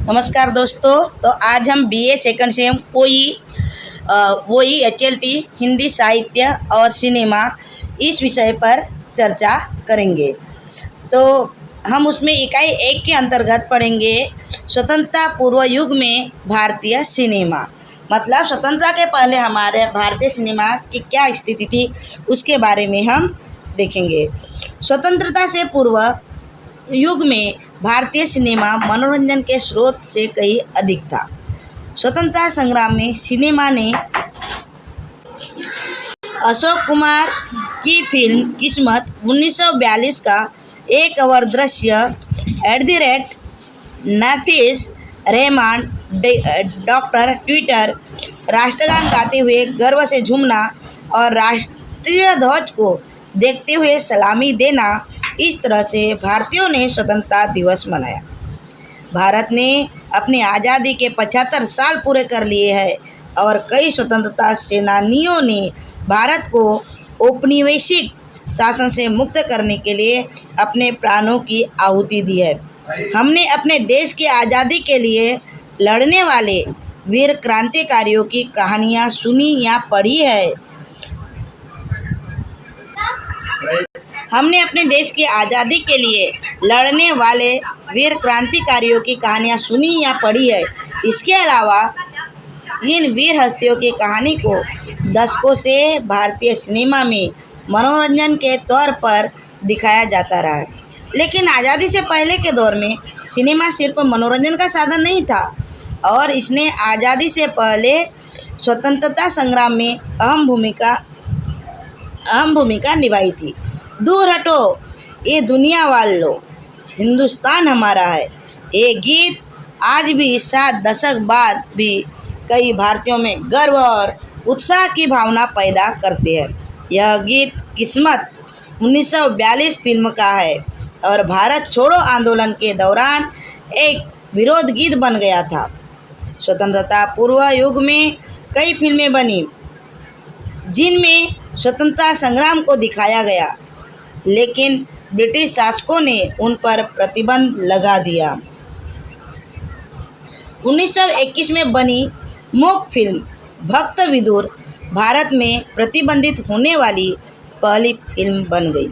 नमस्कार दोस्तों। तो आज हम BA second same OEHLT Hindi साहित्य और सिनेमा इस विषय पर चर्चा करेंगे। तो हम उसमें इकाई 1 के अंतर्गत पढ़ेंगे स्वतंत्रता पूर्व युग में भारतीय सिनेमा। मतलब स्वतंत्रता के पहले हमारे भारतीय सिनेमा की क्या स्थिति थी उसके बारे में हम देखेंगे। स्वतंत्रता से पूर्व युग में भारतीय सिनेमा मनोरंजन के स्रोत से कहीं अधिक था। स्वतंत्रता संग्राम में सिनेमा ने अशोक कुमार की फिल्म किस्मत 1942 का एक और दृश्य नाफिस रहमान डॉक्टर ट्विटर राष्ट्रगान गाते हुए गर्व से झूमना और राष्ट्रीय ध्वज को देखते हुए सलामी देना, इस तरह से भारतीयों ने स्वतंत्रता दिवस मनाया। भारत ने अपनी आज़ादी के 75 साल पूरे कर लिए हैं और कई स्वतंत्रता सेनानियों ने भारत को औपनिवेशिक शासन से मुक्त करने के लिए अपने प्राणों की आहुति दी है। हमने अपने देश की आज़ादी के लिए लड़ने वाले वीर क्रांतिकारियों की कहानियाँ सुनी या पढ़ी है। हमने अपने देश की आज़ादी के लिए लड़ने वाले वीर क्रांतिकारियों की कहानियाँ सुनी या पढ़ी है। इसके अलावा इन वीर हस्तियों की कहानी को दशकों से भारतीय सिनेमा में मनोरंजन के तौर पर दिखाया जाता रहा है। लेकिन आज़ादी से पहले के दौर में सिनेमा सिर्फ मनोरंजन का साधन नहीं था और इसने आज़ादी से पहले स्वतंत्रता संग्राम में अहम भूमिका निभाई थी। दूर हटो ये दुनिया वालों, हिंदुस्तान हमारा है, ये गीत आज भी 7 दशक बाद भी कई भारतीयों में गर्व और उत्साह की भावना पैदा करते हैं। यह गीत किस्मत 1942 फिल्म का है और भारत छोड़ो आंदोलन के दौरान एक विरोध गीत बन गया था। स्वतंत्रता पूर्व युग में कई फिल्में बनी जिनमें स्वतंत्रता संग्राम को दिखाया गया, लेकिन ब्रिटिश शासकों ने उन पर प्रतिबंध लगा दिया। 1921 में बनी मूक फिल्म भक्त विदुर भारत में प्रतिबंधित होने वाली पहली फिल्म बन गई।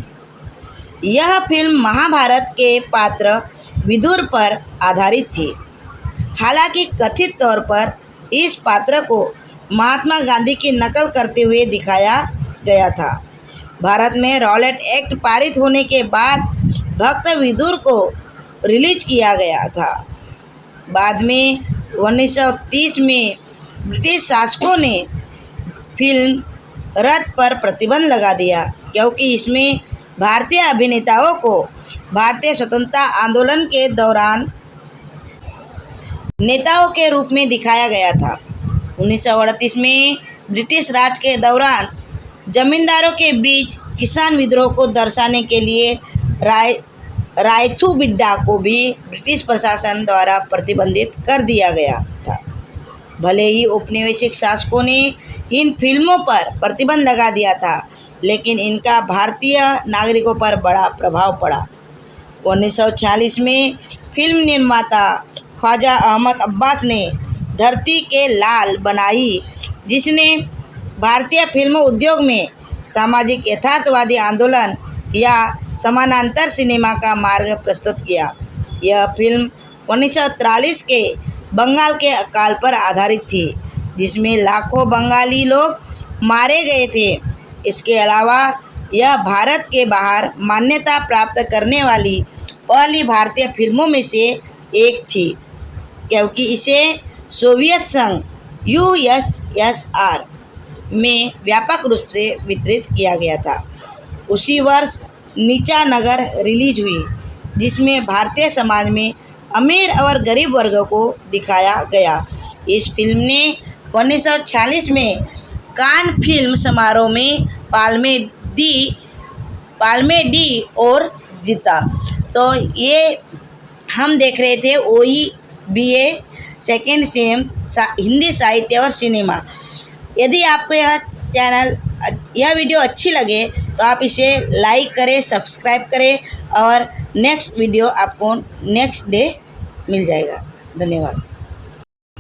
यह फिल्म महाभारत के पात्र विदुर पर आधारित थी। हालांकि कथित तौर पर इस पात्र को महात्मा गांधी की नकल करते हुए दिखाया गया था। भारत में रॉलेट एक्ट पारित होने के बाद भक्त विदुर को रिलीज किया गया था। बाद में 1930 में ब्रिटिश शासकों ने फिल्म रद्द पर प्रतिबंध लगा दिया क्योंकि इसमें भारतीय अभिनेताओं को भारतीय स्वतंत्रता आंदोलन के दौरान नेताओं के रूप में दिखाया गया था। 1938 में ब्रिटिश राज के दौरान जमींदारों के बीच किसान विद्रोह को दर्शाने के लिए रायथू बिड्डा को भी ब्रिटिश प्रशासन द्वारा प्रतिबंधित कर दिया गया था। भले ही औपनिवेशिक शासकों ने इन फिल्मों पर प्रतिबंध लगा दिया था, लेकिन इनका भारतीय नागरिकों पर बड़ा प्रभाव पड़ा। 1946 में फिल्म निर्माता ख्वाजा अहमद अब्बास ने धरती के लाल बनाई, जिसने भारतीय फिल्म उद्योग में सामाजिक यथार्थवादी आंदोलन या समानांतर सिनेमा का मार्ग प्रस्तुत किया। यह फिल्म 1943 के बंगाल के अकाल पर आधारित थी, जिसमें लाखों बंगाली लोग मारे गए थे। इसके अलावा यह भारत के बाहर मान्यता प्राप्त करने वाली पहली भारतीय फिल्मों में से एक थी, क्योंकि इसे सोवियत संघ USSR में व्यापक रूप से वितरित किया गया था। उसी वर्ष नीचा नगर रिलीज हुई, जिसमें भारतीय समाज में अमीर और गरीब वर्गों को दिखाया गया। इस फिल्म ने 1946 में कान फिल्म समारोह में पाल्मे डी और जीता। तो ये हम देख रहे थे OEBA सेकेंड सेम हिंदी साहित्य और सिनेमा। यदि आपको यह वीडियो अच्छी लगे तो आप इसे लाइक करें, सब्सक्राइब करें और नेक्स्ट वीडियो आपको नेक्स्ट डे मिल जाएगा। धन्यवाद।